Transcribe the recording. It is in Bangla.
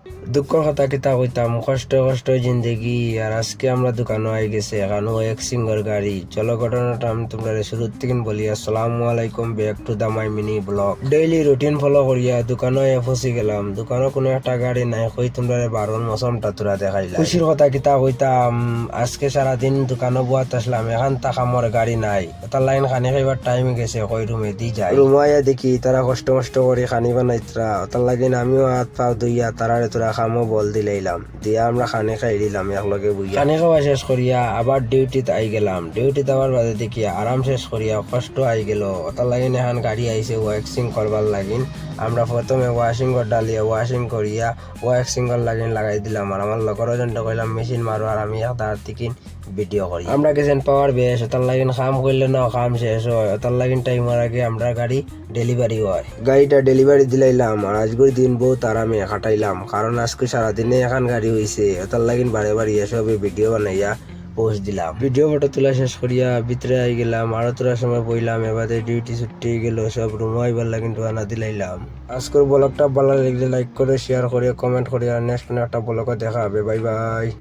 দুঃখর কথা কিতা কইতাম, কষ্ট কষ্ট জিন্দগি। আর আজকে আমরা দোকানে আই গেছে এখন এক সিঙ্গর গাড়ি। চলো ঘটনাটা আমি তোমরা শুরুর থেকে বলি। আসসালামু আলাইকুম, back to the my mini vlog. Daily routine follow করিয়া দোকানে ফসি গেলাম। দোকানে কোনো একটা গাড়ি নাই, কই তোমরা বারণ মৌসুমটা তোরা দেখাইলা। খুশির কথা কিতা কইতাম, আজকে সারাদিন দোকানে বুয়াত আসলাম, এখন তাক আমার গাড়ি নাই। তার লাইন খানি খাইবার টাইম গেছে, কই রুমে দি যাই। রুমে আইয়া দেখি তারা কষ্ট মষ্ট করে খানি বানাইতরা। তার লাগিন আমিও হাত পা ধুইয়া তারারে তোরা খামো বল দিলাইলাম, দিয়া আমরা খানি খাই দিলাম একলগে বইয়া। খানি খাওয়া শেষ করিয়া আবার ডিউটিতে আই গেলাম। ডিউটিতে আবার বাদে দেখি আরাম শেষ করিয়া কষ্ট আই গেল। তার লাগিন এখন গাড়ি আইছে ওয়াক্সিং করবার লাগিন। আমরা প্রথমে ওয়াশিং ডালিয়া ওয়াশিং করিয়া ওয়াক্সিং লাগিন লাগাই দিলাম। আর আমার লগর জনটা কইলাম মেশিন মারো, আর আমি তার থেকে ভিডিও করি। আমরা গেছেন পাওয়ার বেশ, তার লাগিন কাম করলে না কাম শেষ হয়। তার লাগিন টাইমের আগে আমরা গাড়ি ডেলিভারি হয়। গাড়িটা ডেলিভারি দিলাইলাম। আর আজকের দিন বহুত আরামে কাটাইলাম, কারণ আজকে সারাদিনে এখন গাড়ি হয়েছে। তার লাগিন বারে বারে এসবে ভিডিও বানাইয়া পোস্ট দিলাম। ভিডিও ফটো তোলা শেষ করিয়া ভিতরে আই গেলাম। আরো তোলার সময় বইলাম, এবারে ডিউটি ছুটি গেল, সব রুমে আইবার লাগিন রানা দিলাইলাম। আজকের ব্লগটা ভালো লাগলে লাইক করে শেয়ার করে কমেন্ট করে, আর নেক্সট একটা ব্লগে দেখা হবে। Bye bye.